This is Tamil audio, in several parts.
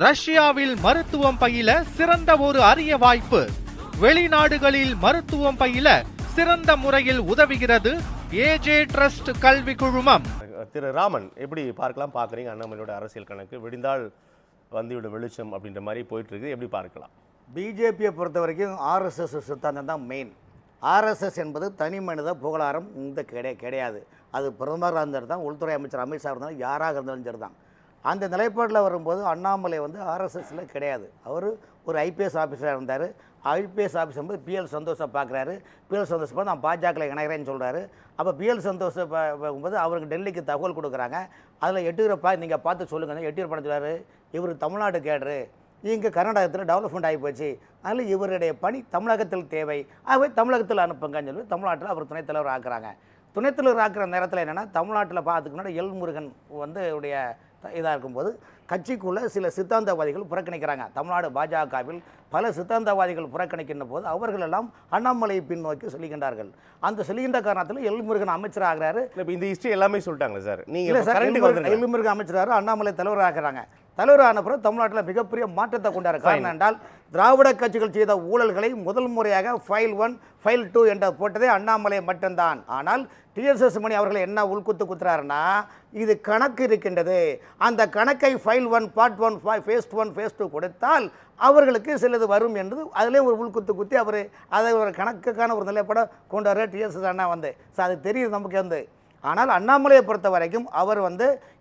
ரஷ்யாவில் மருத்துவம் பயில சிறந்த ஒரு அரிய வாய்ப்பு. வெளிநாடுகளில் மருத்துவம் பயில சிறந்த முறையில் உதவுகிறது ஏஜே ட்ரஸ்ட் கல்வி குழுமம். திரு ராமன், எப்படி பார்க்குறீங்க அண்ணாமலையோட அரசியல் கணக்கு? விடிந்தால் வந்துவிட வெளிச்சம் அப்படின்ற மாதிரி போயிட்டு இருக்கு, எப்படி பார்க்கலாம்? பிஜேபியை பொறுத்த வரைக்கும் ஆர்எஸ்எஸ் சித்தாந்தம் தான் மெயின். ஆர்எஸ்எஸ் என்பது தனி மனித புகழாரம் இந்த கிடையாது. அது பிரதமராக இருந்தாலும் தான், உள்துறை அமைச்சர் அமித்ஷா இருந்தாலும், யாராக இருந்தாலும் சரி தான். அந்த நிலைப்பாட்டில் வரும்போது அண்ணாமலை ஆர்எஸ்எஸில் கிடையாது. அவர் ஒரு ஐபிஎஸ் ஆஃபீஸராக இருந்தார். ஐபிஎஸ் ஆஃபீஸ் வந்து பிஎல் சந்தோஷை பார்க்குறாரு. பிஎல் சந்தோஷ் பார்த்து நான் பாஜகவில் இணைகிறேன்னு சொல்கிறாரு. அப்போ பிஎல் சந்தோஷை பார்க்கும்போது அவருக்கு டெல்லிக்கு தகவல் கொடுக்குறாங்க. அதில் எட்டுகிறப்பா நீங்கள் பார்த்து சொல்லுங்கள். எட்டுகிற சொல்கிறாரு, இவர் தமிழ்நாடு கேடரு, இங்கே கர்நாடகத்தில் டெவலப்மெண்ட் ஆகி போச்சு, அதனால் இவருடைய பணி தமிழகத்தில் தேவை, ஆகவே தமிழகத்தில் அனுப்புங்கன்னு சொல்லி தமிழ்நாட்டில் அவர் துணைத்தலைவர் ஆக்குறாங்க. துணைத்தலைவர் ஆக்குற நேரத்தில் என்னென்னா, தமிழ்நாட்டில் பார்த்துக்கு முன்னாடி எல் முருகன் உடைய இதாக இருக்கும்போது கட்சிக்குள்ளே சில சித்தாந்தவாதிகள் புறக்கணிக்கிறாங்க. தமிழ்நாடு பாஜகவில் பல சித்தாந்தவாதிகள் புறக்கணிக்கின்ற போது அவர்களெல்லாம் அண்ணாமலையை பின்னோக்கி சொல்லுகின்றார்கள். அந்த சொல்லுகின்ற காரணத்தில் எல் முருகன் அமைச்சர் ஆகிறாரு. இந்த ஹிஸ்ட்ரி எல்லாமே சொல்லிட்டாங்க சார். நீங்கள் எல் முருகன் அமைச்சராக அண்ணாமலை தலைவர் ஆகிறாங்க. தலைவர் ஆன பிறகு தமிழ்நாட்டில் மிகப்பெரிய மாற்றத்தை கொண்டாரு. காரணம் என்றால், திராவிட கட்சிகள் செய்த ஊழல்களை முதல் முறையாக ஃபைல் 1 ஃபைல் 2 என்ற போட்டதே அண்ணாமலை மட்டும்தான். ஆனால் டிஎஸ்எஸ் மணி அவர்கள் என்ன உள்குத்து குத்துறாருன்னா, இது கணக்கு இருக்கின்றது, அந்த கணக்கை ஃபைல் 1 பார்ட் 1 ஃபேஸ் 1 ஃபேஸ் 2 கொடுத்தால் அவர்களுக்கு சிலது வரும் என்று அதிலே ஒரு உள்குத்து குத்தி அவர் அதை ஒரு கணக்குக்கான ஒரு நிலைப்பட கொண்டு வர டிஎஸ்எஸ் அண்ணா அது தெரியுது நமக்கு ஆனால் அண்ணாமலையை பொறுத்த வரைக்கும் அவர்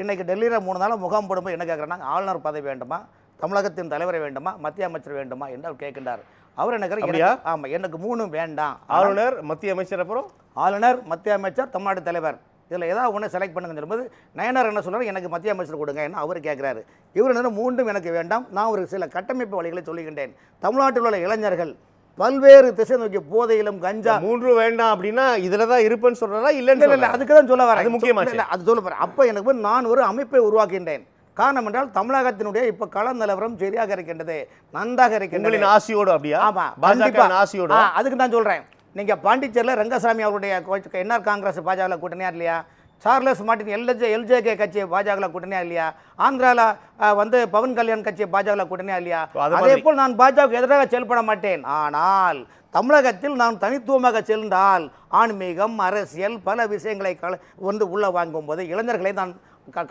இன்றைக்கி டெல்லியில் 3 நாள் முகாம் போடும்போது என்ன கேட்குறாங்க, ஆளுநர் பதவி வேண்டுமா, தமிழகத்தின் தலைவரை வேண்டுமா, மத்திய அமைச்சர் வேண்டுமா என்று அவர் கேட்கின்றார். அவர் என்ன ஆமாம், எனக்கு 3 வேண்டாம். ஆளுநர், மத்திய அமைச்சர், அப்புறம் ஆளுநர், மத்திய அமைச்சர், தமிழ்நாடு தலைவர், இதில் ஏதாவது ஒன்று செலக்ட் பண்ணுங்கன்னு சொல்லும்போது நயனார் என்ன சொல்கிறார், எனக்கு மத்திய அமைச்சர் கொடுங்க என்ன அவர் கேட்குறாரு. இவர் என்ன 3ம் எனக்கு வேண்டாம், நான் ஒரு சில கட்டமைப்பு வழிகளை சொல்லுகின்றேன். தமிழ்நாட்டில் உள்ள இளைஞர்கள் பல்வேறு திசை நோக்கி போதையிலும் கஞ்சா 3 வேண்டாம் அப்படின்னா இதில் தான் இருப்பேன்னு சொல்கிறதா? இல்லை, அதுக்கு தான் சொல்ல வரேன். அது முக்கியமாக இல்லை, அது சொல்ல வரேன். அப்போ எனக்கு நான் ஒரு அமைப்பை உருவாக்கின்றேன். காரணம் என்றால் தமிழகத்தினுடைய இப்போ கள நிலவரம் சரியாக இருக்கின்றது, நன்றாக இருக்கின்றது. ஆசையோடு அப்படியா? ஆமாம், ஆசையோடு. அதுக்கு தான் சொல்கிறேன். நீங்கள் பாண்டிச்சேரியில் ரங்கசாமி அவருடைய என்ஆர் காங்கிரஸ் பாஜகவில் கூட்டணியா இல்லையா? சார்லஸ் மார்டின் எல்ஜேகே கட்சி பாஜகவில் கூட்டணியா இல்லையா? ஆந்திராவில் பவன் கல்யாண் கட்சி பாஜகவில் கூட்டணியா இல்லையா? அதே போல் நான் பாஜக எதிராக செயல்பட மாட்டேன். ஆனால் தமிழகத்தில் நான் தனித்துவமாக சென்றால் ஆன்மீகம், அரசியல் பல விஷயங்களை உள்ள வாங்கும்போது இளைஞர்களை நான்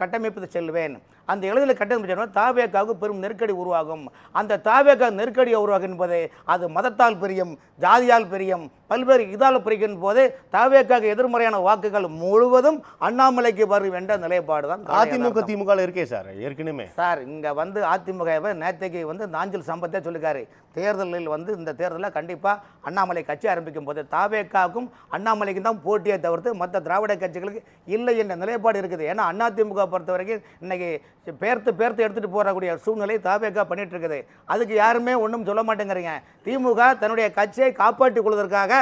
கட்டமைப்பு செல்வேன். அந்த இளைஞர்களை கட்டமைப்பு தாவேக்காவுக்கு பெரும் நெருக்கடி உருவாகும். அந்த தாவேக்கா நெருக்கடியை உருவாகும் என்பது அது மதத்தால் பிரியும், ஜாதியால் பிரியும், பல்வேறு இதால் பிரிக்கும் போது தாவேக்காவுக்கு எதிர்மறையான வாக்குகள் முழுவதும் அண்ணாமலைக்கு வரும் என்ற நிலைப்பாடு தான் அதிமுக திமுக இருக்கே சார். ஏற்கனவே சார் இங்கே அதிமுக நேற்றைக்கு நாஞ்சில் சம்பத்தே சொல்லிக்காரு, தேர்தலில் இந்த தேர்தலில் கண்டிப்பாக அண்ணாமலை கட்சி ஆரம்பிக்கும் போது தாவேக்காவுக்கும் அண்ணாமலைக்கும் தான் போட்டியை தவிர்த்து மற்ற திராவிட கட்சிகளுக்கு இல்லை என்ற நிலைப்பாடு இருக்குது. ஏன்னா அதிமுக பொறுத்த வரைக்கும் இன்னைக்கு பேர்த்து எடுத்துகிட்டு போகக்கூடிய சூழ்நிலை தாவேக்கா பண்ணிட்டு இருக்குது. அதுக்கு யாருமே ஒன்றும் சொல்ல மாட்டேங்கிறீங்க. திமுக தன்னுடைய கட்சியை காப்பாற்றிக் கொள்வதற்காக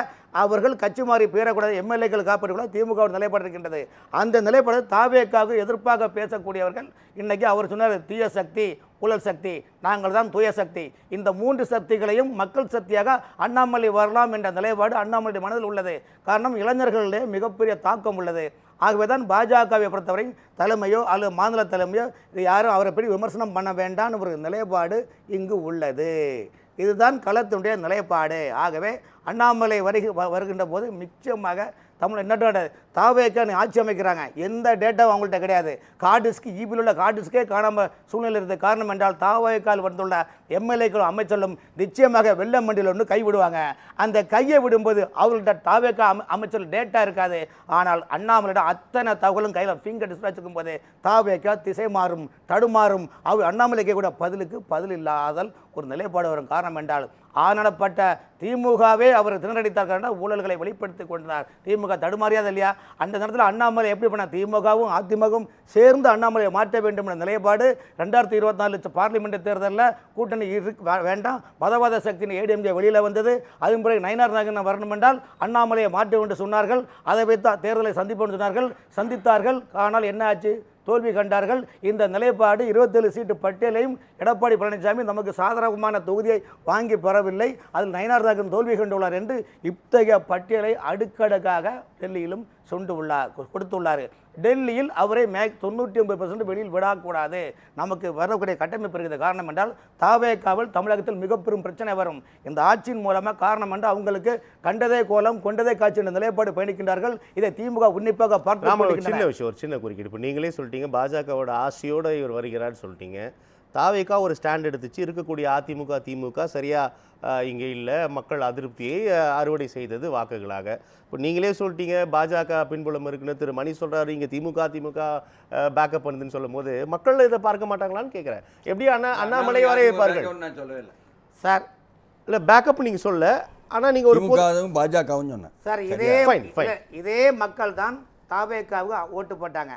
அவர்கள் கட்சி மாறி பேரக்கூடாது, எம்எல்ஏக்கள் காப்பாற்றக்கூடாது, திமுக நிலைப்பாடு இருக்கின்றது. அந்த நிலைப்பாடு தாவேக்காவுக்கு எதிர்ப்பாக பேசக்கூடியவர்கள் இன்னைக்கு அவர் சொன்னார், தீய சக்தி, ஊழல் சக்தி, நாங்கள் தான் தூய சக்தி. இந்த 3 சக்திகளையும் மக்கள் சக்தியாக அண்ணாமலை வரலாம் என்ற நிலைப்பாடு அண்ணாமலை மனதில் உள்ளது. காரணம், இளைஞர்களிடையே மிகப்பெரிய தாக்கம் உள்ளது. ஆகவே தான் பாஜகவை பொறுத்தவரை தலைமையோ அல்லது மாநில தலைமையோ இது யாரும் அவரை பற்றி விமர்சனம் பண்ண வேண்டாம்னு ஒரு நிலைப்பாடு இங்கு உள்ளது. இதுதான் களத்தினுடைய நிலைப்பாடு. ஆகவே அண்ணாமலை வருகின்ற போது நிச்சயமாக தமிழ் என்னோட தாவேக்கா ஆட்சி அமைக்கிறாங்க, எந்த டேட்டாவும் அவங்கள்ட்ட கிடையாது. கார்டிஸ்க்கு ஈபியில் உள்ள கார்டிஸ்கே காணாமல் சூழ்நிலை இருந்தது. காரணம் என்றால் தாவேக்கால் வந்துள்ள எம்எல்ஏக்களும் அமைச்சர்களும் நிச்சயமாக வெள்ள மண்டியில் ஒன்று கைவிடுவாங்க. அந்த கையை விடும்போது அவர்கள்ட்ட தாவேக்கா அமைச்சர் டேட்டா இருக்காது. ஆனால் அண்ணாமலையிடம் அத்தனை தகவலும் கையில் ஃபிங்கர் டிஸ்பிளே வச்சுக்கும் போது தாவேக்கா திசை மாறும், தடுமாறும். அவர் அண்ணாமலைக்கு கூட பதில் இல்லாதல் ஒரு நிலைப்பாடு வரும். காரணம் என்றால் ஆனப்பட்ட திமுகவே அவர் திணறடித்தார், ஊழல்களை வெளிப்படுத்தி கொண்டார். திமுக தடுமாறியாது இல்லையா? அந்த நேரத்தில் அண்ணாமலை எப்படி பண்ண, திமுகவும் அதிமுகவும் சேர்ந்து அண்ணாமலையை மாற்ற வேண்டும் என்ற நிலைப்பாடு 2024 பார்லிமெண்ட் தேர்தலில் கூட்டணி வேண்டாம், மதவாத சக்தியின் ஏடிஎம்கே வெளியில் வந்தது. அதன் பிறகு நயினார் நாகேந்திரன் வரணும் என்றால் அண்ணாமலையை மாற்ற என்று சொன்னார்கள். அதை வைத்து தேர்தலை சந்திப்போம் சொன்னார்கள், சந்தித்தார்கள். ஆனால் என்ன ஆச்சு? தோல்வி கண்டார்கள். இந்த நிலைப்பாடு 27 சீட்டு பட்டியலையும் எடப்பாடி பழனிசாமி நமக்கு சாதகமான தொகுதியை வாங்கி பெறவில்லை, அதில் நயினார் நாகேந்திரன் தோல்வி கண்டுள்ளார் என்று இத்தகைய பட்டியலை அடுக்கடுக்காக டெல்லியிலும் கொடுத்துள்ளார். டெல்லியில் அவரை 99% வெளியில் விடக்கூடாது, நமக்கு வரக்கூடிய கட்டமைப்பு இருக்கிற காரணம் என்றால் தாவேகாவில் தமிழகத்தில் மிக பெரும் பிரச்சனை வரும், இந்த ஆட்சியின் மூலமாக காரணம் என்று அவங்களுக்கு கண்டதே கோலம் கொண்டதே காட்சி என்ற நிலைப்பாடு பயணிக்கின்றார்கள். இதை திமுக உன்னிப்பாக பார்த்து சின்ன விஷயம், ஒரு சின்ன குறுக்கீடு. இப்போ நீங்களே சொல்லிட்டீங்க பாஜகவோட ஆசையோடு இவர் வருகிறான்னு சொல்லிட்டீங்க. தாவேகா ஒரு ஸ்டாண்ட் எடுத்துச்சு, இருக்கக்கூடிய அதிமுக திமுக சரியாக இங்கே இல்லை, மக்கள் அதிருப்தியை அறுவடை செய்தது வாக்குகளாக. இப்போ நீங்களே சொல்லிட்டீங்க பாஜக பின்புலம் இருக்குன்னு திரு மணி சொல்கிறாரு, இங்கே திமுக பேக்கப் பண்ணுதுன்னு சொல்லும் போது மக்கள் இதை பார்க்க மாட்டாங்களான்னு கேட்குறேன். எப்படி அண்ணாமலை வரை இருப்பார்கள் சார்? இல்லை பேக்கப் நீங்கள் சொல்ல, ஆனால் நீங்கள் ஒரு பாஜகவும் சொன்னேன் சார். இதே மக்கள் தான் தாவேகாவுக்கு ஓட்டு போட்டாங்க,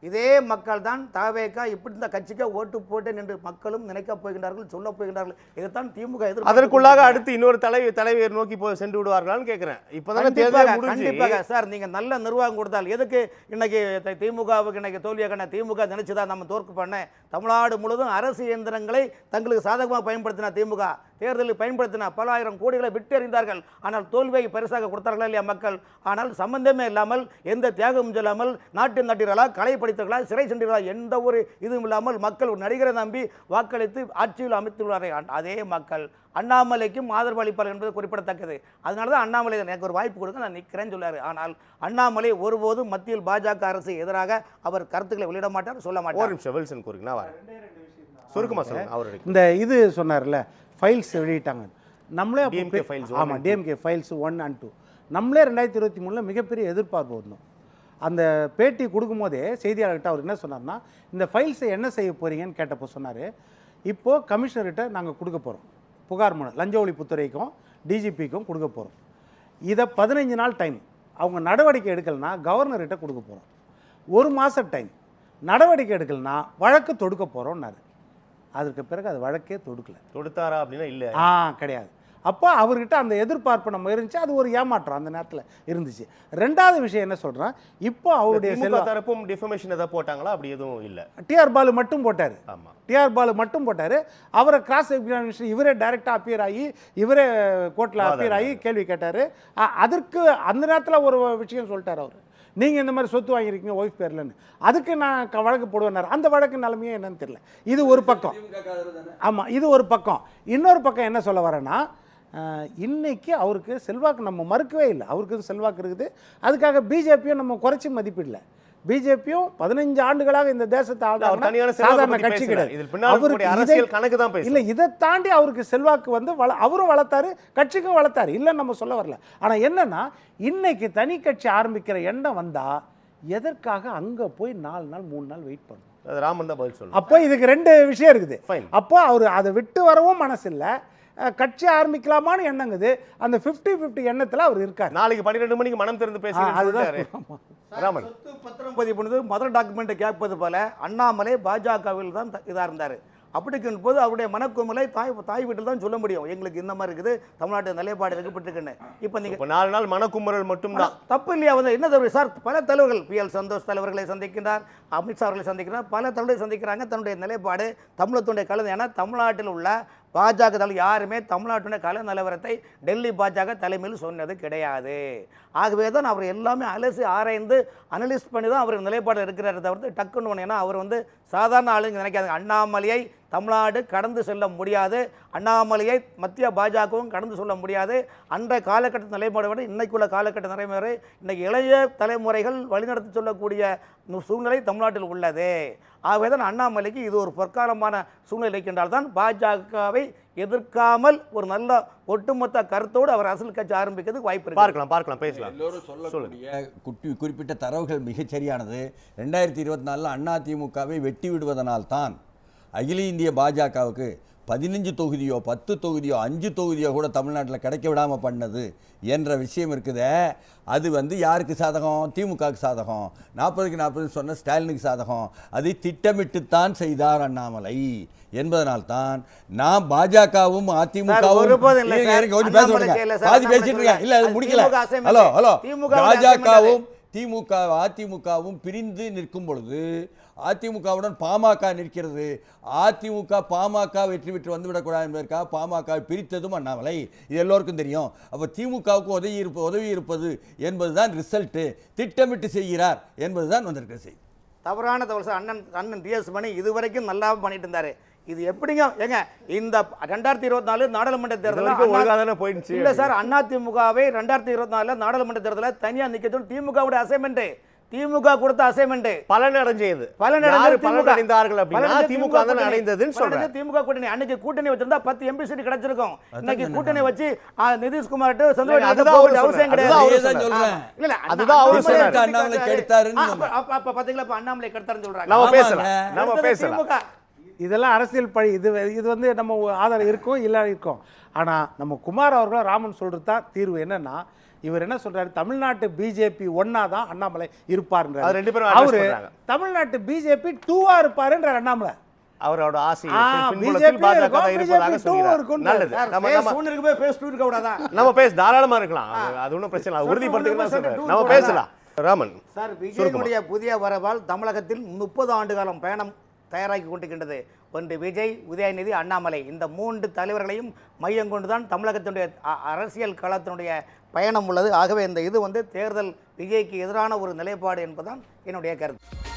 இதே மக்கள் தான் தாவேகா இப்படி இந்த கட்சிக்கு ஓட்டு போட்டேன் என்று மக்களும் நினைக்க போகின்றார்கள், சொல்ல போகின்றார்கள். இதைத்தான் திமுக அதற்குள்ளாக அடுத்து இன்னொரு தலைவர் நோக்கி சென்று விடுவார்களான்னு கேட்கிறேன். கண்டிப்பாக சார், நீங்க நல்ல நிர்வாகம் கொடுத்தால் எதுக்கு இன்னைக்கு திமுகவுக்கு இன்னைக்கு தோல்வியாக திமுக நினைச்சுதான் நம்ம தோற்கு பண்ண தமிழ்நாடு முழுவதும் அரசு இயந்திரங்களை தங்களுக்கு சாதகமாக பயன்படுத்தின திமுக தேர்தலில் பயன்படுத்தின பல ஆயிரம் கோடிகளை விட்டெறிந்தார்கள். ஆனால் தோல்வியை பரிசாக கொடுத்தார்களா இல்லையா மக்கள்? ஆனால் சம்பந்தமே இல்லாமல் எந்த தியாகமும் இல்லாமல் நாட்டின் நட்டீர்களா களை படித்தவர்களா சிறை சென்றீர்களா எந்த ஒரு இதுவும் இல்லாமல் மக்கள் ஒரு நடிகரை நம்பி வாக்களித்து ஆட்சியில் அமைத்துள்ளார்கள். அதே மக்கள் அண்ணாமலைக்கும் ஆதரவு அளிப்பார் என்பது குறிப்பிடத்தக்கது. அதனால தான் அண்ணாமலை எனக்கு ஒரு வாய்ப்பு கொடுக்க நான் நிற்கிறேன்னு சொல்லாரு. ஆனால் அண்ணாமலை ஒருபோதும் மத்தியில் பாஜக அரசு எதிராக அவர் கருத்துக்களை வெளியிட மாட்டார், சொல்ல மாட்டார். இந்த இது சொன்னார்ல ஃபைல்ஸ் வெளியிட்டாங்க, நம்மளே ஆமாம் டிஎம்கே ஃபைல்ஸ் 1 and 2 நம்மளே 2023 மிகப்பெரிய எதிர்பார்ப்பு வந்தோம். அந்த பேட்டி கொடுக்கும்போதே செய்தியாளர்கிட்ட அவர் என்ன சொன்னார்னா, இந்த ஃபைல்ஸை என்ன செய்ய போகிறீங்கன்னு கேட்டப்போ சொன்னார், இப்போது கமிஷனர்கிட்ட நாங்கள் கொடுக்க போகிறோம், புகார் மனு லஞ்ச ஒழிப்புத்துறைக்கும் டிஜிபிக்கும் கொடுக்க போகிறோம். இதை 15 நாள் டைம், அவங்க நடவடிக்கை எடுக்கலைன்னா கவர்னர்கிட்ட கொடுக்க போகிறோம். 1 மாதம் டைம், நடவடிக்கை எடுக்கலைன்னா வழக்கு தொடுக்க போகிறோம்னாரு. அதற்கு பிறகு அது வழக்கே தொடுத்தாரா அப்படின்னா இல்லை, கிடையாது. அப்போ அவர்கிட்ட அந்த எதிர்பார்ப்பு நம்ம இருந்துச்சு, அது ஒரு ஏமாற்றம் அந்த நேரத்தில் இருந்துச்சு. ரெண்டாவது விஷயம் என்ன சொல்கிறேன், இப்போ அவருடைய தரப்பும் டிஃபமேஷன் எதாவது போட்டாங்களா? அப்படி எதுவும் இல்லை, டிஆர் பாலு மட்டும் போட்டார். ஆமாம், டிஆர் பாலு மட்டும் போட்டார். அவரை கிராஸ் எக்ஸாமினேஷன் இவரே டைரெக்டாக அப்பியர் ஆகி இவரே கோர்ட்டில் அப்பியர் ஆகி கேள்வி கேட்டார். அதற்கு அந்த நேரத்தில் ஒரு விஷயம் சொல்லிட்டார் அவர், நீங்கள் இந்த மாதிரி சொத்து வாங்கியிருக்கீங்க ஒய்ஃப் பேர்லன்னு, அதுக்கு நான் வழக்கு போடுவேன்னார். அந்த வழக்கு நிலைமையே என்னன்னு தெரியல. இது ஒரு பக்கம். ஆமாம், இது ஒரு பக்கம். இன்னொரு பக்கம் என்ன சொல்ல வரேன்னா, இன்னைக்கு அவருக்கு செல்வாக்கு நம்ம மறுக்கவே இல்லை, அவருக்கு செல்வாக்கு இருக்குது. அதுக்காக பிஜேபியும் நம்ம குறைச்சி மதிப்பிடல. பிஜேபியும் 15 ஆண்டுகளாக இந்த தேசத்தை சாதாரண கட்சி கிடையாது. இல்லை, இதை தாண்டி அவருக்கு செல்வாக்கு வந்து அவரும் வளர்த்தாரு, கட்சிக்கும் வளர்த்தாரு, இல்லைன்னு நம்ம சொல்ல வரல. ஆனால் என்னன்னா, இன்னைக்கு தனி கட்சி ஆரம்பிக்கிற எண்ணம் வந்தா எதற்காக அங்கே போய் 4 நாள் 3 நாள் வெயிட் பண்ணும்? ராமன் தான் பதில் சொல்லணும். அப்போ இதுக்கு 2 விஷயம் இருக்குது. அப்போ அவர் அதை விட்டு வரவும் மனசு இல்லை, கட்சி ஆரம்பிக்கலாமான்னு எண்ணங்குது. அந்த 50-50 எண்ணத்தில் அவர் இருக்கார். நாளைக்கு 12 மணிக்கு மனம் திறந்து பேசுகிறார். பத்திரம் பதிவு பண்ணது முதல் டாக்குமெண்ட்டை கேட்பது போல அண்ணாமலை பாஜகவில் தான் இதாக இருந்தார். அப்படிக்கும் போது அவருடைய மனக்குமலை தாய் வீட்டில் தான் சொல்ல முடியும், எங்களுக்கு இந்த மாதிரி இருக்குது, தமிழ்நாட்டு நிலைப்பாடு இருக்கப்பட்டிருக்குன்னு. இப்போ நீங்கள் 4 நாள் மனக்குமுறல் மட்டும்தான் தப்பு இல்லையா? வந்து என்ன தவறு சார்? பல தலைவர்கள் PL சந்தோஷ் தலைவர்களை சந்திக்கின்றார், அமித்ஷா அவர்களை சந்திக்கிறார், பல தலைவர்களை சந்திக்கிறாங்க. தன்னுடைய நிலைப்பாடு தமிழகத்துடைய கலந்து, ஏன்னா தமிழ்நாட்டில் உள்ள பாஜக தலைவர் யாருமே தமிழ்நாட்டுடைய கல நிலவரத்தை டெல்லி பாஜக தலைமையில் சொன்னது கிடையாது. ஆகவே தான் அவர் எல்லாமே அலசி ஆராய்ந்து அனலிஸ்ட் பண்ணி தான் அவர் நிலைப்பாடு இருக்கிறார் தவிர்த்து டக்குன்னு ஒன்று. ஏன்னா அவர் வந்து சாதாரண ஆளுங்க நினைக்காதுங்க. அண்ணாமலையை தமிழ்நாடு கடந்து செல்ல முடியாது, அண்ணாமலையை மத்திய பாஜகவும் கடந்து சொல்ல முடியாது. அன்றைய காலகட்ட நிலைப்பாடு விட இன்றைக்குள்ள காலகட்ட நடைமுறை, இன்றைக்கு இளைய தலைமுறைகள் வழிநடத்தி சொல்லக்கூடிய சூழ்நிலை தமிழ்நாட்டில் உள்ளது. ஆகவே தான் அண்ணாமலைக்கு இது ஒரு பொற்காலமான சூழ்நிலை என்றால் தான் பாஜகவை எதிர்க்காமல் ஒரு நல்ல ஒட்டுமொத்த கருத்தோடு அவர் அரசியல் கட்சி ஆரம்பிக்கிறதுக்கு வாய்ப்பு இருக்கு. பார்க்கலாம் பேசலாம். எல்லோரும் சொல்லக்கூடிய குறிப்பிட்ட தரவுகள் மிகச்சரியானது. 2024 அதிமுகவை வெட்டி விடுவதனால்தான் அகில இந்திய பாஜகவுக்கு 15 தொகுதியோ 10 தொகுதியோ 5 தொகுதியோ கூட தமிழ்நாட்டில் கிடைக்க விடாமல் பண்ணது என்ற விஷயம் இருக்குதே, அது வந்து யாருக்கு சாதகம்? திமுகவுக்கு சாதகம். 40க்கு 40 சொன்ன ஸ்டாலினுக்கு சாதகம். அதை திட்டமிட்டுத்தான் செய்தார் அண்ணாமலை என்பதனால்தான் நான் பாஜகவும் அதிமுகவும் பாதி பேசிட்டு இருக்கேன். இல்ல அது முடிக்கல. ஹலோ பாஜகவும் திமுக அதிமுகவும் பிரிந்து நிற்கும் பொழுது அதிமுகவுடன் பாமக நிற்கிறது. அதிமுக பாமக வெற்றி பெற்று வந்துவிடக்கூடாது என்பதற்காக பாமக பிரித்ததும் அண்ணாமலை, இது எல்லோருக்கும் தெரியும். அப்போ திமுகவுக்கு உதவி இருப்பது என்பதுதான் ரிசல்ட்டு, திட்டமிட்டு செய்கிறார் என்பதுதான் வந்திருக்கிற செய்தி. தவறான தவறு சார். அண்ணன் டிஎஸ் மணி இதுவரைக்கும் நல்லா பண்ணிட்டு இருந்தாரு. இது எப்படிங்க ஏங்க இந்த 2024 நாடாளுமன்ற தேர்தலில் போயிடுச்சு இல்ல சார், அதிமுகவை 2024 நாடாளுமன்ற தேர்தலில் தனியா நிக்க சொல்லி திமுகவுடைய அசைன்மெண்ட், திமுக கொடுத்த அசைன்மெண்ட் பலன் அடைஞ்சது. திமுக கூட்டணி அன்னைக்கு கூட்டணி வச்சிருந்தா 10 எம்பி சீட் கிடைச்சிருக்கும். இன்னைக்கு கூட்டணி வச்சு நிதிஷ்குமார் அவசியம் கிடையாது. அண்ணாமலை கெடுத்தாருன்னு சொல்றாங்க. இதெல்லாம் அரசியல் பழி. இது வந்து நம்ம ஆதாரம் இருக்கும் இல்லை இருக்கும். ஆனால் நம்ம குமார் அவர்களும் ராமன் சொல்கிறது தான் தீர்வு. என்னன்னா இவர் என்ன சொல்றாரு, தமிழ்நாட்டு பிஜேபி ஒன்னா தான் அண்ணாமலை இருப்பாருன்றார். அவரு தமிழ்நாட்டு பிஜேபி 2-ஆ இருப்பாருன்றார் அண்ணாமலை. அவரோட ஆசை தாராளமா இருக்கலாம், அது ஒன்றும் பிரச்சனை இல்லை, உறுதிப்படுத்த நம்ம பேசலாம். ராமன் சார், விஜயனுடைய புதிய வரவால் தமிழகத்தில் 30 ஆண்டு காலம் பயணம் தயாராகி கொண்டிருக்கின்றது. ஒன்று விஜய், உதயநிதி, அண்ணாமலை, இந்த 3 தலைவர்களையும் மையம் கொண்டுதான் தமிழகத்தினுடைய அரசியல் களத்தினுடைய பயணம் உள்ளது. ஆகவே இந்த இது வந்து தேர்தல் விஜய்க்கு எதிரான ஒரு நிலைப்பாடு என்பதுதான் என்னுடைய கருத்து.